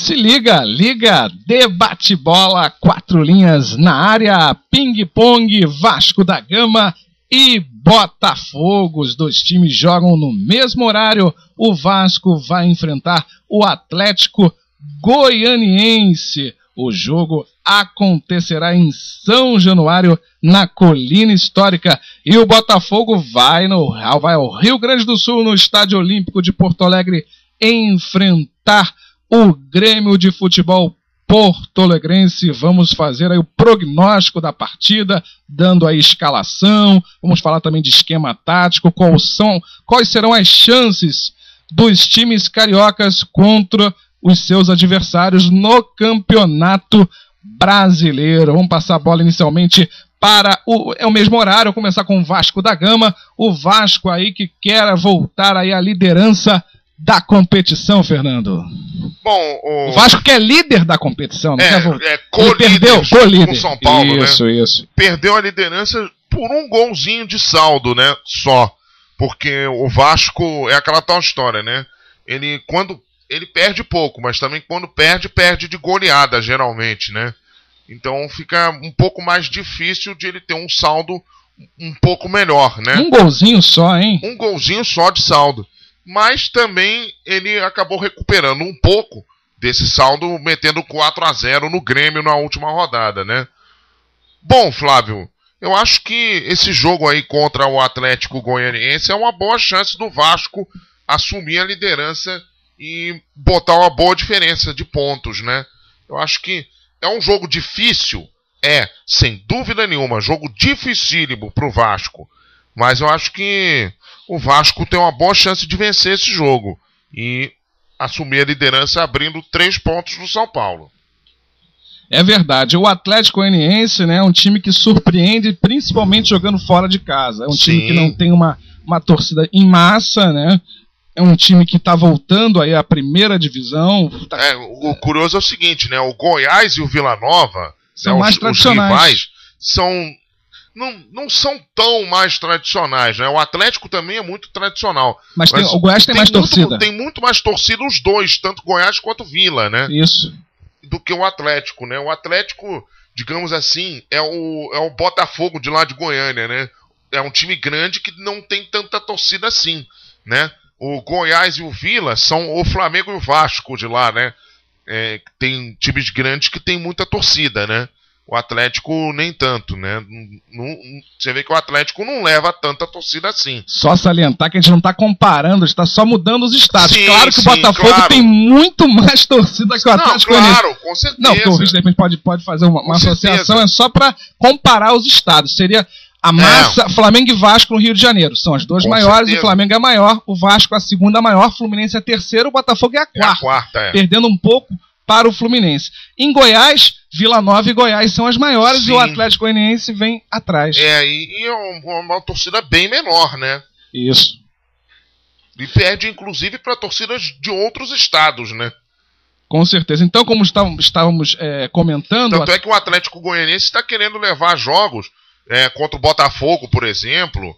Se liga, Debate Bola, 4 linhas na área, ping-pong, Vasco da Gama e Botafogo. Os dois times jogam no mesmo horário. O Vasco vai enfrentar o Atlético Goianiense. O jogo acontecerá em São Januário, na Colina Histórica. E o Botafogo vai ao Rio Grande do Sul, no Estádio Olímpico de Porto Alegre, enfrentar o Grêmio de Futebol porto-alegrense. Vamos fazer aí o prognóstico da partida, dando a escalação. Vamos falar também de esquema tático, quais serão as chances dos times cariocas contra os seus adversários no Campeonato Brasileiro. Vamos passar a bola inicialmente para o mesmo horário, começar com o Vasco da Gama. O Vasco aí que quer voltar aí à liderança da competição, Fernando. Bom, o Vasco que é líder da competição, não quer voltar. Co-líder com São Paulo, isso. Perdeu a liderança por um golzinho de saldo, né? Só. Porque o Vasco é aquela tal história, né? Ele perde pouco, mas também quando perde de goleada, geralmente, né? Então fica um pouco mais difícil de ele ter um saldo um pouco melhor, né? Um golzinho só, hein? Um golzinho só de saldo. Mas também ele acabou recuperando um pouco desse saldo, metendo 4-0 no Grêmio na última rodada, né? Bom, Flávio, eu acho que esse jogo aí contra o Atlético Goianiense é uma boa chance do Vasco assumir a liderança e botar uma boa diferença de pontos, né? Eu acho que é um jogo difícil, sem dúvida nenhuma, jogo dificílimo pro Vasco. Mas eu acho que o Vasco tem uma boa chance de vencer esse jogo e assumir a liderança abrindo 3 pontos no São Paulo. É verdade, o Atlético Goianiense, né, é um time que surpreende, principalmente jogando fora de casa. É um time que não tem uma torcida em massa, né? É um time que está voltando aí à primeira divisão. O curioso é o seguinte, né? O Goiás e o Vila Nova, são mais tradicionais. Os rivais não são tão mais tradicionais, né? O Atlético também é muito tradicional. Mas o Goiás tem mais torcida. Tem muito mais torcida os dois, tanto Goiás quanto Vila, né? Isso. Do que o Atlético, né? O Atlético, digamos assim, é o Botafogo de lá de Goiânia, né? É um time grande que não tem tanta torcida assim, né? O Goiás e o Vila são o Flamengo e o Vasco de lá, né? Tem times grandes que tem muita torcida, né? O Atlético nem tanto, né? Você vê que o Atlético não leva tanta torcida assim. Só salientar que a gente não está comparando, a gente está só mudando os estados. Sim, claro que o Botafogo tem muito mais torcida que o Atlético. Claro, com certeza. Não, porque o Rio de repente pode fazer uma associação, é só para comparar os estados. Seria a massa Flamengo e Vasco no Rio de Janeiro. São as duas maiores, o Flamengo é maior, o Vasco a segunda maior, o Fluminense é a terceira, o Botafogo é a quarta. Perdendo um pouco para o Fluminense. Em Goiás, Vila Nova e Goiás são as maiores. Sim. E o Atlético Goianiense vem atrás. E é uma torcida bem menor, né? Isso. E perde, inclusive, para torcidas de outros estados, né? Com certeza. Então, como estávamos comentando... Tanto é que o Atlético Goianiense está querendo levar jogos contra o Botafogo, por exemplo,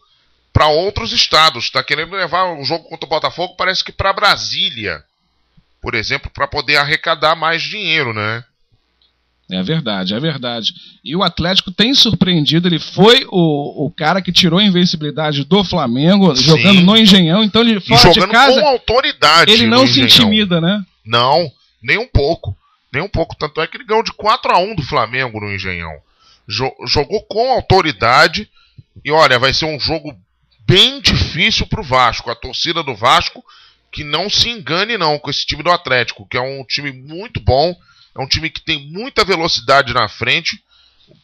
para outros estados. Está querendo levar o jogo contra o Botafogo, parece que para Brasília, por exemplo, para poder arrecadar mais dinheiro, né? É verdade. E o Atlético tem surpreendido, ele foi o cara que tirou a invencibilidade do Flamengo, jogando no Engenhão, então ele fora de casa, com autoridade, ele não se intimida, né? Não, nem um pouco, tanto é que ele ganhou de 4-1 do Flamengo no Engenhão. Jogou com autoridade e olha, vai ser um jogo bem difícil pro Vasco, a torcida do Vasco, que não se engane não com esse time do Atlético, que é um time muito bom, é um time que tem muita velocidade na frente,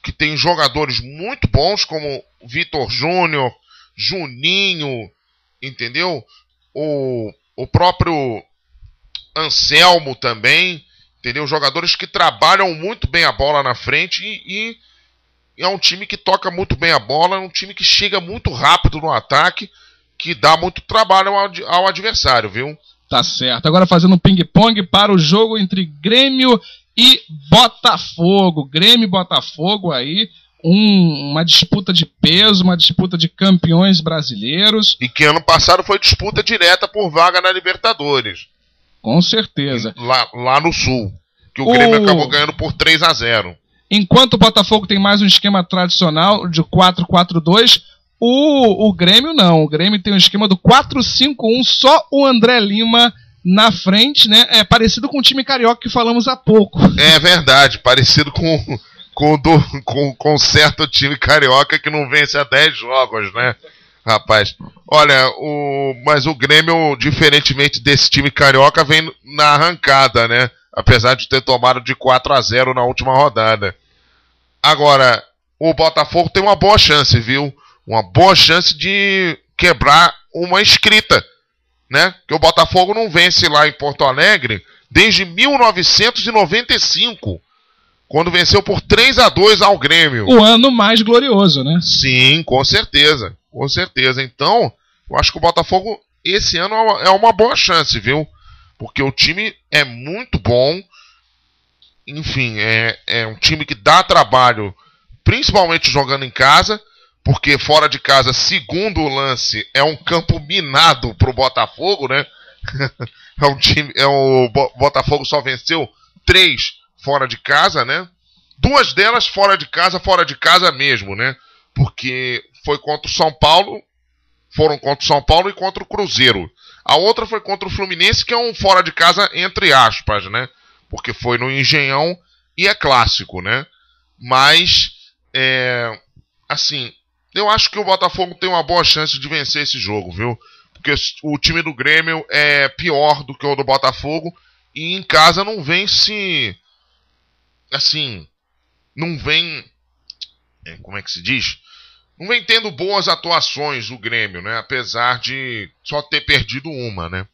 que tem jogadores muito bons, como Vitor Júnior, Juninho, entendeu? O próprio Anselmo também, entendeu? Jogadores que trabalham muito bem a bola na frente e é um time que toca muito bem a bola, é um time que chega muito rápido no ataque, que dá muito trabalho ao adversário, viu? Tá certo. Agora fazendo um ping-pong para o jogo entre Grêmio e Botafogo. Grêmio e Botafogo aí, uma disputa de peso, uma disputa de campeões brasileiros. E que ano passado foi disputa direta por vaga na Libertadores. Com certeza. Lá no Sul. Que o Grêmio acabou ganhando por 3-0. Enquanto o Botafogo tem mais um esquema tradicional de 4-4-2, o Grêmio não. O Grêmio tem um esquema do 4-5-1, só o André Lima na frente, né? É parecido com o time carioca que falamos há pouco. É verdade, parecido com certo time carioca que não vence há 10 jogos, né? Rapaz, olha, mas o Grêmio, diferentemente desse time carioca, vem na arrancada, né? Apesar de ter tomado de 4-0 na última rodada. Agora, o Botafogo tem uma boa chance, viu? Uma boa chance de quebrar uma escrita, né? Que o Botafogo não vence lá em Porto Alegre desde 1995, quando venceu por 3-2 ao Grêmio. O ano mais glorioso, né? Sim, com certeza. Com certeza. Então, eu acho que o Botafogo esse ano é uma boa chance, viu? Porque o time é muito bom. Enfim, é um time que dá trabalho, principalmente jogando em casa, porque fora de casa, segundo o lance, é um campo minado pro Botafogo, né? O Botafogo só venceu 3 fora de casa, né? 2 delas fora de casa mesmo, né? Porque foi contra o São Paulo, foram contra o São Paulo e contra o Cruzeiro. A outra foi contra o Fluminense, que é um fora de casa entre aspas, né? Porque foi no Engenhão e é clássico, né? Mas, assim, eu acho que o Botafogo tem uma boa chance de vencer esse jogo, viu? Porque o time do Grêmio é pior do que o do Botafogo e em casa não vence, assim, não vem, como é que se diz? Não vem tendo boas atuações o Grêmio, né? Apesar de só ter perdido uma, né?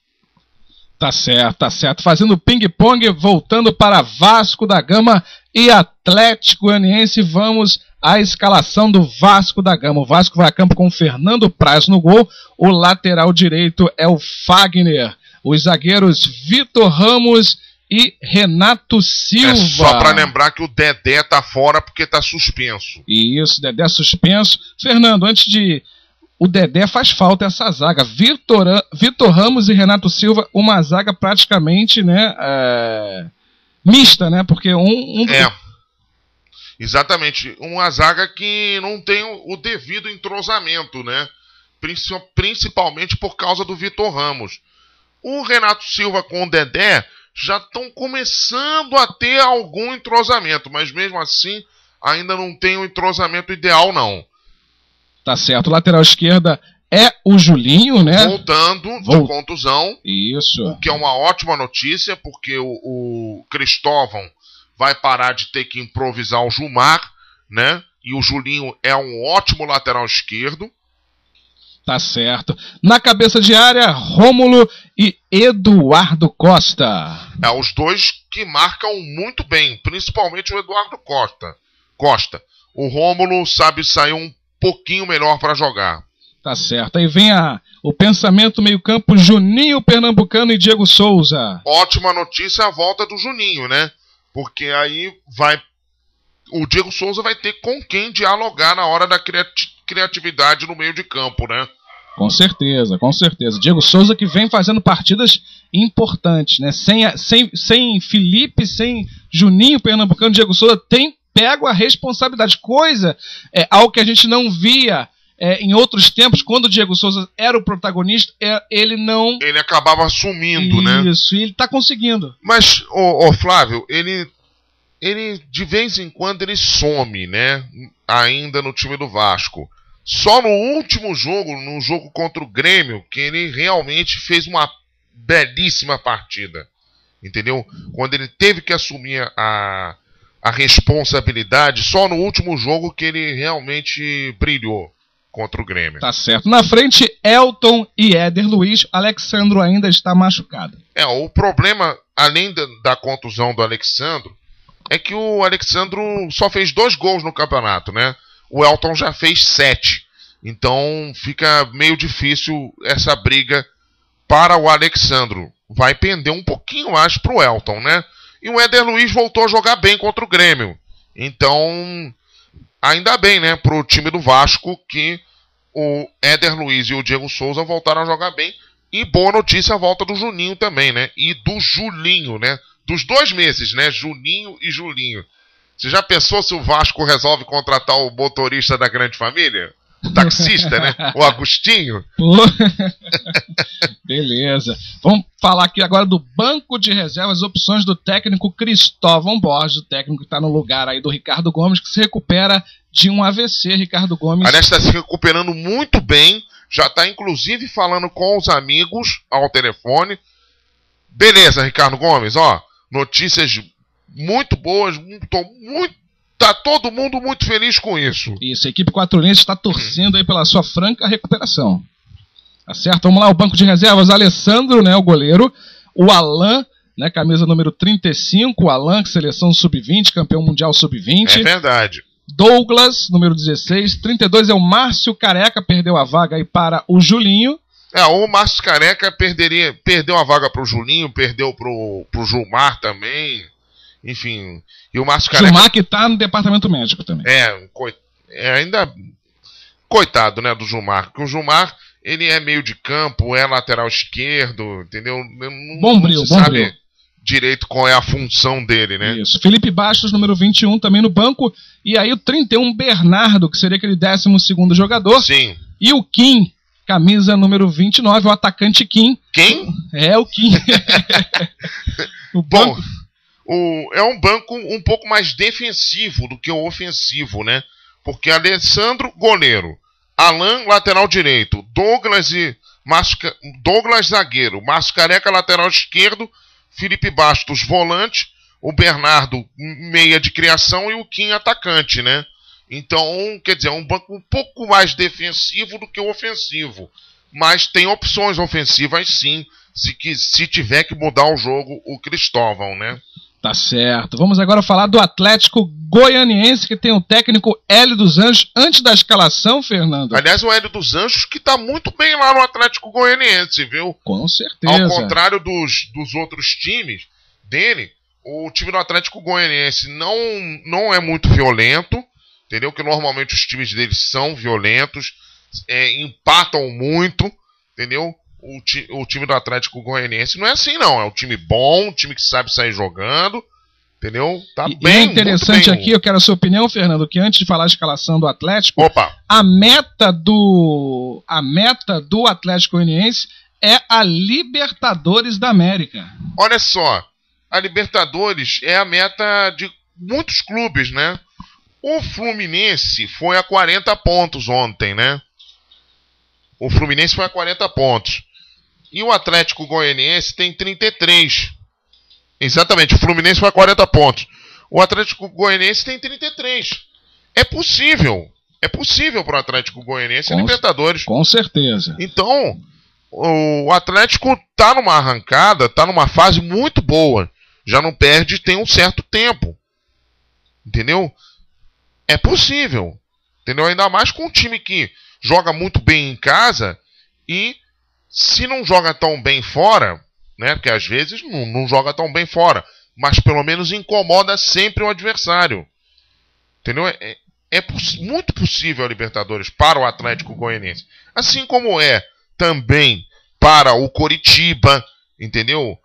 Tá certo, tá certo. Fazendo ping-pong, voltando para Vasco da Gama e Atlético Goianiense. Vamos à escalação do Vasco da Gama. O Vasco vai a campo com Fernando Praz no gol. O lateral direito é o Fagner. Os zagueiros Vitor Ramos e Renato Silva. Só para lembrar que o Dedé tá fora porque tá suspenso. Isso, Dedé suspenso. Fernando, antes de... O Dedé faz falta essa zaga. Vitor Ramos e Renato Silva, uma zaga praticamente, né, mista, né? Porque exatamente. Uma zaga que não tem o devido entrosamento, né? Principalmente por causa do Vitor Ramos. O Renato Silva com o Dedé já estão começando a ter algum entrosamento, mas mesmo assim ainda não tem o entrosamento ideal, não. Tá certo. Lateral esquerda é o Julinho, né? Voltando de contusão. Isso. O que é uma ótima notícia, porque o Cristóvão vai parar de ter que improvisar o Gilmar, né? E o Julinho é um ótimo lateral esquerdo. Tá certo. Na cabeça de área, Rômulo e Eduardo Costa. Os dois que marcam muito bem, principalmente o Eduardo Costa. O Rômulo sabe sair um pouquinho melhor para jogar. Tá certo. Aí vem o pensamento meio-campo, Juninho Pernambucano e Diego Souza. Ótima notícia a volta do Juninho, né? Porque aí o Diego Souza vai ter com quem dialogar na hora da criatividade no meio de campo, né? Com certeza, com certeza. Diego Souza que vem fazendo partidas importantes, né? Sem Felipe, sem Juninho Pernambucano, Diego Souza tem pego a responsabilidade. Algo que a gente não via em outros tempos, quando o Diego Souza era o protagonista, ele acabava assumindo, né? Isso, e ele tá conseguindo. Mas, Flávio, ele de vez em quando ele some, né? Ainda no time do Vasco. Só no último jogo, no jogo contra o Grêmio, que ele realmente fez uma belíssima partida. Entendeu? Quando ele teve que assumir a responsabilidade, só no último jogo que ele realmente brilhou contra o Grêmio. Tá certo. Na frente, Elton e Éder Luiz. Alexandro ainda está machucado. O problema, além da contusão do Alexandro, é que o Alexandro só fez 2 gols no campeonato, né? O Elton já fez 7. Então fica meio difícil essa briga para o Alexandro. Vai pender um pouquinho mais para o Elton, né? E o Éder Luiz voltou a jogar bem contra o Grêmio. Então, ainda bem, né, pro time do Vasco que o Éder Luiz e o Diego Souza voltaram a jogar bem, E boa notícia a volta do Juninho também, né? E do Julinho, né? Dos 2 meses, né? Juninho e Julinho. Você já pensou se o Vasco resolve contratar o motorista da Grande Família? O taxista, né? O Agostinho. Beleza. Vamos falar aqui agora do banco de reservas, opções do técnico Cristóvão Borges, o técnico que está no lugar aí do Ricardo Gomes, que se recupera de um AVC. Ricardo Gomes. Aliás, está se recuperando muito bem. Já está, inclusive, falando com os amigos ao telefone. Beleza, Ricardo Gomes, ó. Notícias muito boas. Tá todo mundo muito feliz com isso. Isso, a equipe Quatro Linhas está torcendo aí pela sua franca recuperação. Tá certo? Vamos lá, o banco de reservas, Alessandro, né, o goleiro. O Alan, né, camisa número 35. O Alan, seleção sub-20, campeão mundial sub-20. É verdade. Douglas, número 16. 32 é o Márcio Careca, perdeu a vaga aí para o Julinho. O Márcio Careca perdeu a vaga pro Julinho, perdeu pro Gilmar também. Enfim, e o Márcio Careca... Gilmar que tá no departamento médico também. Ainda... Coitado, né, do Gilmar. Porque o Gilmar, ele é meio de campo, é lateral esquerdo, entendeu? Bom bril. Direito qual é a função dele, né? Isso. Felipe Bastos, número 21, também no banco. E aí o 31, Bernardo, que seria aquele 12º jogador. Sim. E o Kim, camisa número 29, o atacante Kim. Quem? É, o Kim. O banco... É um banco um pouco mais defensivo do que o ofensivo, né? Porque Alessandro, goleiro. Alan, lateral direito. Douglas zagueiro. Márcio Careca, lateral esquerdo. Felipe Bastos, volante. O Bernardo, meia de criação. E o Kim, atacante, né? Então, quer dizer, é um banco um pouco mais defensivo do que o ofensivo. Mas tem opções ofensivas, sim. Se tiver que mudar o jogo, o Cristóvão, né? Tá certo. Vamos agora falar do Atlético Goianiense, que tem o técnico Hélio dos Anjos. Antes da escalação, Fernando. Aliás, o Hélio dos Anjos que tá muito bem lá no Atlético Goianiense, viu? Com certeza. Ao contrário dos outros times dele, o time do Atlético Goianiense não é muito violento, entendeu? Que normalmente os times dele são violentos, empatam muito, entendeu? O time do Atlético Goianiense não é assim, não. É um time bom, um time que sabe sair jogando, entendeu? Tá bem. É interessante aqui, eu quero a sua opinião, Fernando, que antes de falar a escalação do Atlético, a meta do Atlético Goianiense é a Libertadores da América. Olha só, a Libertadores é a meta de muitos clubes, né? O Fluminense foi a 40 pontos ontem, né? O Fluminense foi a 40 pontos. E o Atlético Goianiense tem 33. Exatamente, o Fluminense foi a 40 pontos. O Atlético Goianiense tem 33. É possível. É possível para o Atlético Goianiense Libertadores. Com certeza. Então, o Atlético tá numa arrancada, tá numa fase muito boa. Já não perde tem um certo tempo. Entendeu? É possível. Entendeu? Ainda mais com um time que joga muito bem em casa e se não joga tão bem fora, né? Porque às vezes não joga tão bem fora, mas pelo menos incomoda sempre o adversário. Entendeu? Muito possível a Libertadores para o Atlético Goianiense. Assim como é também para o Coritiba, entendeu?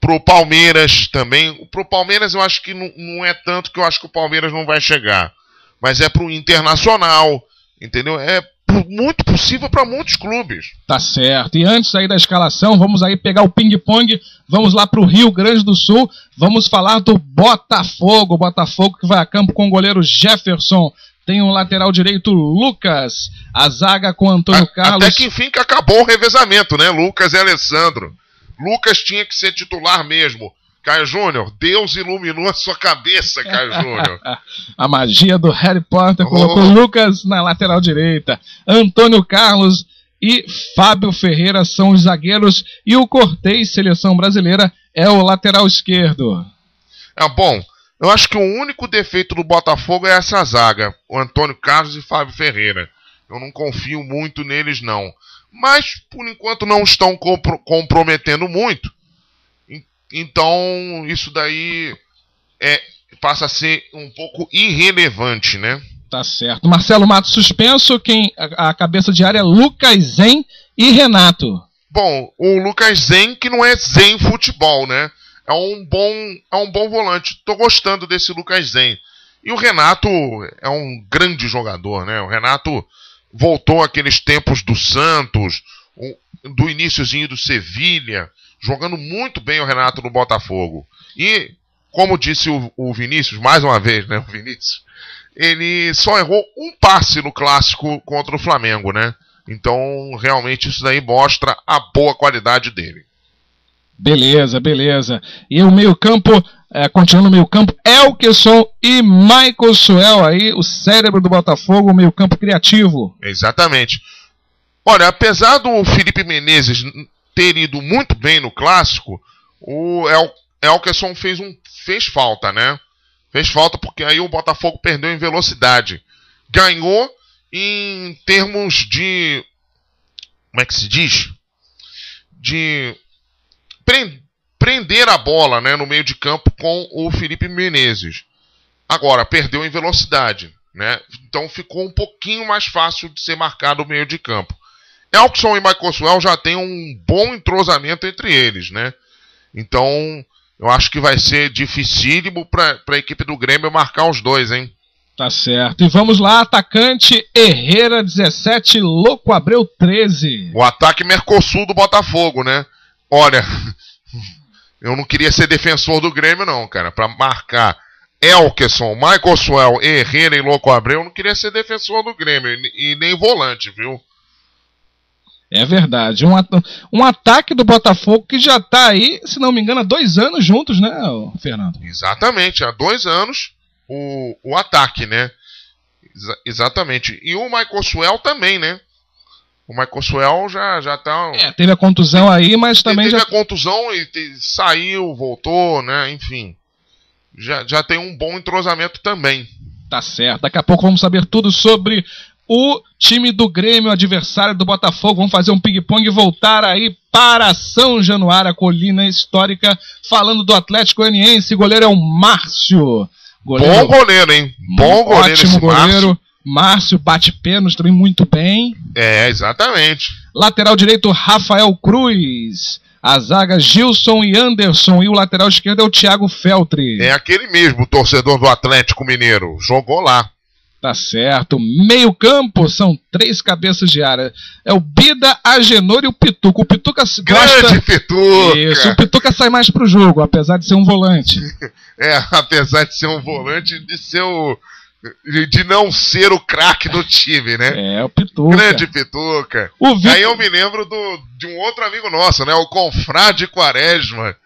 Pro Palmeiras também. Pro Palmeiras eu acho que não é tanto, que eu acho que o Palmeiras não vai chegar. Mas é pro Internacional, entendeu? É muito possível para muitos clubes. Tá certo. E antes aí da escalação, vamos aí pegar o ping-pong, vamos lá pro Rio Grande do Sul, vamos falar do Botafogo. Botafogo que vai a campo com o goleiro Jefferson. Tem um lateral direito, Lucas. A zaga com Antônio Carlos. Até que enfim que acabou o revezamento, né? Lucas e Alessandro. Lucas tinha que ser titular mesmo. Caio Júnior, Deus iluminou a sua cabeça, Caio Júnior. A magia do Harry Potter colocou Lucas na lateral direita. Antônio Carlos e Fábio Ferreira são os zagueiros. E o Cortez, seleção brasileira, é o lateral esquerdo. Bom, eu acho que o único defeito do Botafogo é essa zaga. O Antônio Carlos e Fábio Ferreira. Eu não confio muito neles, não. Mas, por enquanto, não estão comprometendo muito. Então, isso daí passa a ser um pouco irrelevante, né? Tá certo. Marcelo Matos suspenso, a cabeça de área é Lucas Zen e Renato. Bom, o Lucas Zen, que não é Zen futebol, né? É um bom volante. Tô gostando desse Lucas Zen. E o Renato é um grande jogador, né? O Renato voltou àqueles tempos do Santos, do iniciozinho do Sevilha, jogando muito bem o Renato no Botafogo. E, como disse o Vinícius, mais uma vez, né? O Vinícius, ele só errou um passe no clássico contra o Flamengo, né? Então, realmente, isso daí mostra a boa qualidade dele. Beleza, beleza. E o meio-campo, continuando no meio-campo, Elkeson e Michael Suel aí, o cérebro do Botafogo, o meio-campo criativo. Exatamente. Olha, apesar do Felipe Menezes ter ido muito bem no clássico, o Elkeson fez falta, né? Fez falta porque aí o Botafogo perdeu em velocidade. Ganhou em termos de... Como é que se diz? De prender a bola, né, no meio de campo com o Felipe Menezes. Agora, perdeu em velocidade, né? Então ficou um pouquinho mais fácil de ser marcado o meio de campo. Elkeson e Michael Suel já tem um bom entrosamento entre eles, né? Então, eu acho que vai ser dificílimo para a equipe do Grêmio marcar os dois, hein? Tá certo. E vamos lá, atacante Herrera 17, Louco Abreu 13. O ataque Mercosul do Botafogo, né? Olha, eu não queria ser defensor do Grêmio não, cara. Para marcar Elkeson, Michael Suel, Herrera e Louco Abreu, eu não queria ser defensor do Grêmio e nem volante, viu? É verdade. Um ataque do Botafogo que já tá aí, se não me engano, há 2 anos juntos, né, Fernando? Exatamente, há 2 anos o ataque, né? Exatamente. E o Michael Suel também, né? O Michael Suel já tá... teve a contusão aí, mas também teve a contusão e saiu, voltou, né? Enfim, já tem um bom entrosamento também. Tá certo. Daqui a pouco vamos saber tudo sobre o time do Grêmio, adversário do Botafogo. Vamos fazer um ping-pong e voltar aí para São Januário, a colina histórica, falando do Atlético Goianiense. Goleiro é o Márcio. Bom goleiro, hein? Bom goleiro esse goleiro. Márcio bate pênalti também muito bem. Exatamente. Lateral direito, Rafael Cruz. A zaga, Gilson e Anderson. E o lateral esquerdo é o Thiago Feltri. É aquele mesmo, torcedor do Atlético Mineiro. Jogou lá. Tá certo. Meio campo, são 3 cabeças de área. É o Bida, Agenor e o Pituca. O Pituca gosta... Grande Pituca! Isso, o Pituca sai mais pro jogo, apesar de ser um volante. Apesar de ser um volante, de não ser o craque do time, né? O Pituca. Grande Pituca. Aí eu me lembro de um outro amigo nosso, né? O Confrade Quaresma.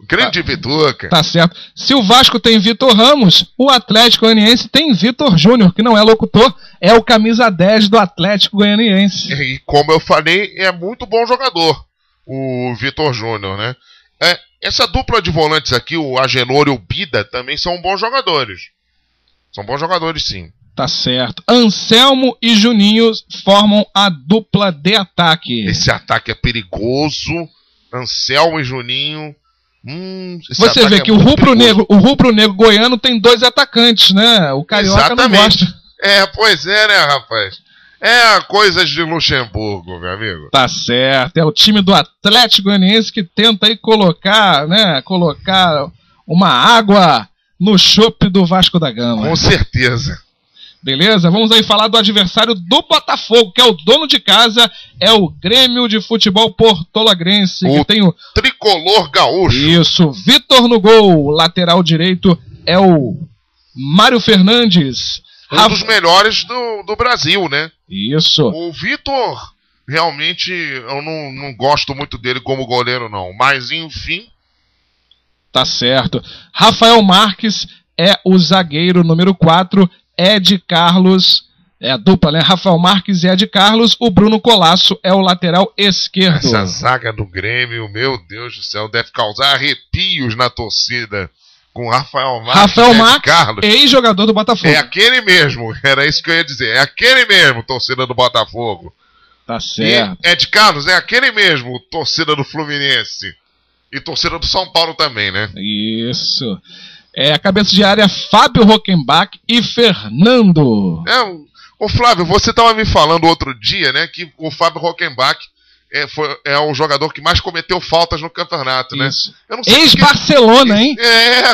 Grande Pituca. Tá certo. Se o Vasco tem Vitor Ramos, o Atlético Goianiense tem Vitor Júnior, que não é locutor, é o camisa 10 do Atlético Goianiense. E como eu falei, é muito bom jogador, o Vitor Júnior, né? Essa dupla de volantes aqui, o Agenor e o Bida, também são bons jogadores. São bons jogadores, sim. Tá certo. Anselmo e Juninho formam a dupla de ataque. Esse ataque é perigoso. Anselmo e Juninho... Você vê que o rubro-negro goiano tem 2 atacantes, né? O carioca Exatamente. Não gosta. Pois é, né, rapaz? Coisas de Luxemburgo, meu amigo. Tá certo. É o time do Atlético Goianiense que tenta aí colocar uma água no chope do Vasco da Gama. Com certeza. Beleza? Vamos aí falar do adversário do Botafogo, que é o dono de casa, é o Grêmio de Futebol Porto-Alegrense. Que tem o tricolor gaúcho. Isso, Vitor no gol. Lateral direito é o Mário Fernandes. Um dos melhores do Brasil, né? Isso. O Vitor, realmente, eu não gosto muito dele como goleiro, não. Mas, enfim... Tá certo. Rafael Marques é o zagueiro número 4. Ed Carlos, a dupla, né? Rafael Marques e Ed Carlos. O Bruno Colasso é o lateral esquerdo. Essa zaga do Grêmio, meu Deus do céu, deve causar arrepios na torcida. Com Rafael Marques, Carlos, ex-jogador do Botafogo. É aquele mesmo, era isso que eu ia dizer. É aquele mesmo, torcida do Botafogo. Tá certo. E Ed Carlos é aquele mesmo, torcida do Fluminense. E torcida do São Paulo também, né? Isso. É a cabeça de área Fábio Rockenbach e Fernando. Ô Flávio, você estava me falando outro dia, né, que o Fábio Rockenbach é o jogador que mais cometeu faltas no campeonato, né? Ex-Barcelona, hein?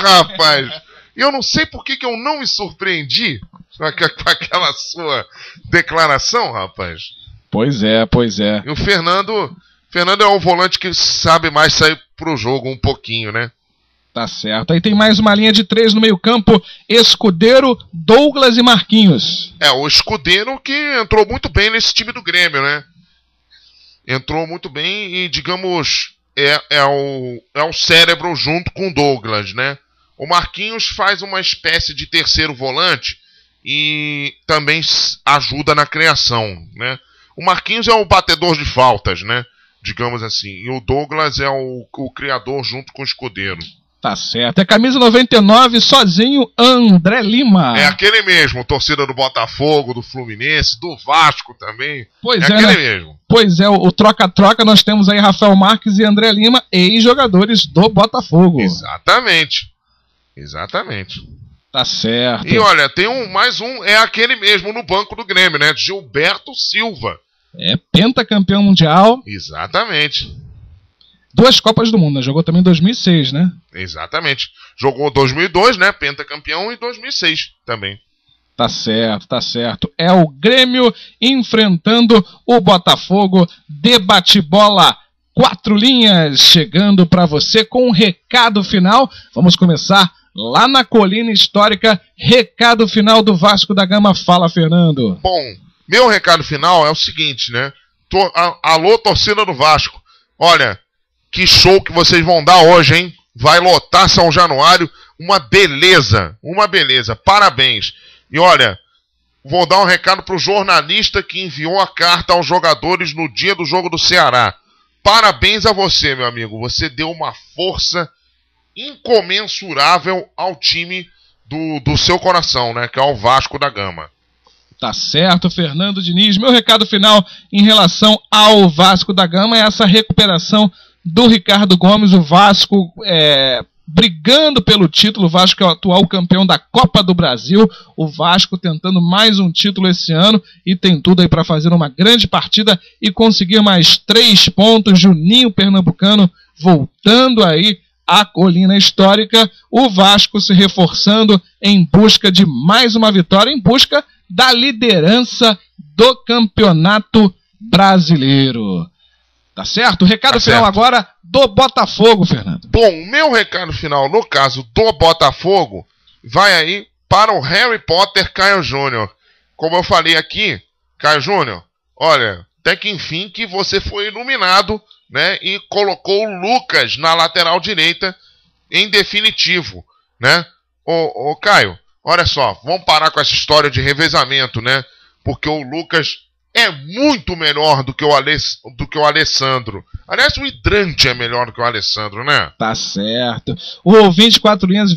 Rapaz. E eu não sei por que eu não me surpreendi com aquela sua declaração, rapaz. Pois é. E o Fernando é um volante que sabe mais sair pro jogo um pouquinho, né? Tá certo. Aí tem mais uma linha de 3 no meio-campo: Escudeiro, Douglas e Marquinhos. O Escudeiro que entrou muito bem nesse time do Grêmio, né? Entrou muito bem e, digamos, é o cérebro junto com o Douglas, né? O Marquinhos faz uma espécie de terceiro volante e também ajuda na criação, né? O Marquinhos é o batedor de faltas, né? Digamos assim. E o Douglas é o criador junto com o Escudeiro. Tá certo. É camisa 99, sozinho, André Lima. É aquele mesmo, torcida do Botafogo, do Fluminense, do Vasco também. Pois é aquele mesmo. Pois é, o troca-troca, nós temos aí Rafael Marques e André Lima, ex-jogadores do Botafogo. Exatamente. Tá certo. E olha, tem mais um, é aquele mesmo no banco do Grêmio, né? Gilberto Silva. É pentacampeão mundial. Exatamente. 2 Copas do Mundo, né? Jogou também em 2006, né? Exatamente. Jogou 2002, né? Pentacampeão, e 2006 também. Tá certo. É o Grêmio enfrentando o Botafogo. Debate-bola 4 linhas, chegando para você com um recado final. Vamos começar lá na Colina Histórica. Recado final do Vasco da Gama. Fala, Fernando. Bom, meu recado final é o seguinte, né? Alô, torcida do Vasco. Olha, que show que vocês vão dar hoje, hein? Vai lotar São Januário. Uma beleza. Parabéns. E olha, vou dar um recado pro jornalista que enviou a carta aos jogadores no dia do jogo do Ceará. Parabéns a você, meu amigo. Você deu uma força incomensurável ao time do seu coração, né? Que é o Vasco da Gama. Tá certo, Fernando Diniz. Meu recado final em relação ao Vasco da Gama é essa recuperação do Ricardo Gomes. O Vasco brigando pelo título. O Vasco é o atual campeão da Copa do Brasil. O Vasco tentando mais um título esse ano e tem tudo aí para fazer uma grande partida e conseguir mais 3 pontos. Juninho Pernambucano voltando aí à Colina Histórica. O Vasco se reforçando em busca de mais uma vitória, em busca da liderança do Campeonato Brasileiro. Tá certo? O recado final agora do Botafogo, Fernando. Bom, meu recado final, no caso do Botafogo, vai aí para o Harry Potter Caio Júnior. Como eu falei aqui, Caio Júnior, olha, até que enfim que você foi iluminado, né, e colocou o Lucas na lateral direita em definitivo, né? Ô Caio, olha só, vamos parar com essa história de revezamento, né? Porque o Lucas é muito melhor do que o Alessandro. Aliás, o Hidrante é melhor do que o Alessandro, né? Tá certo. O ouvinte 4 linhas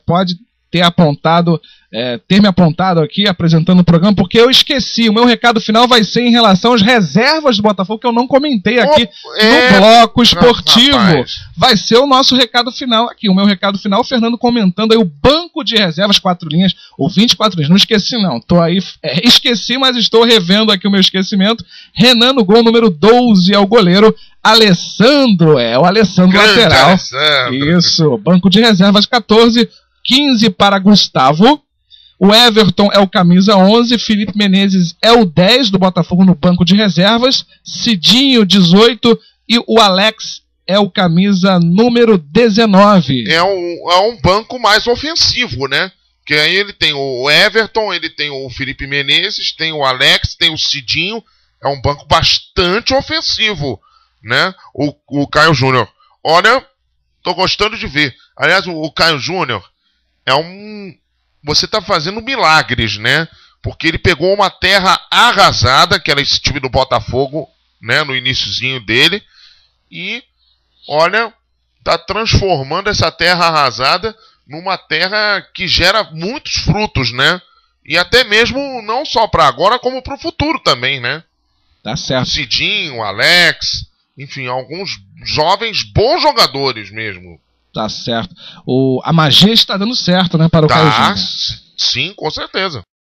pode ter me apontado aqui, apresentando o programa, porque eu esqueci. O meu recado final vai ser em relação às reservas do Botafogo, que eu não comentei aqui no bloco esportivo. Vai ser o nosso recado final aqui. O meu recado final, o Fernando comentando aí o banco de reservas 4 linhas, ou 24 linhas. Não esqueci, não. Tô aí, esqueci, mas estou revendo aqui o meu esquecimento. Renan no gol, número 12 é o goleiro. Alessandro, o Alessandro lateral. Alessandro. Isso, banco de reservas 14, 15 para Gustavo. O Everton é o camisa 11, Felipe Menezes é o 10 do Botafogo no banco de reservas, Cidinho 18 e o Alex é o camisa número 19. É um banco mais ofensivo, né? Que aí ele tem o Everton, ele tem o Felipe Menezes, tem o Alex, tem o Cidinho. É um banco bastante ofensivo, né? O Caio Júnior. Olha, tô gostando de ver. Aliás, o Caio Júnior você tá fazendo milagres, né? Porque ele pegou uma terra arrasada, que era esse time do Botafogo, né? No iniciozinho dele. E, olha, tá transformando essa terra arrasada numa terra que gera muitos frutos, né? E até mesmo não só para agora, como para o futuro também, né? Tá certo. Cidinho, Alex, enfim, alguns jovens bons jogadores mesmo. Tá certo. A magia está dando certo, né, para o Caio Júnior. Sim, com certeza.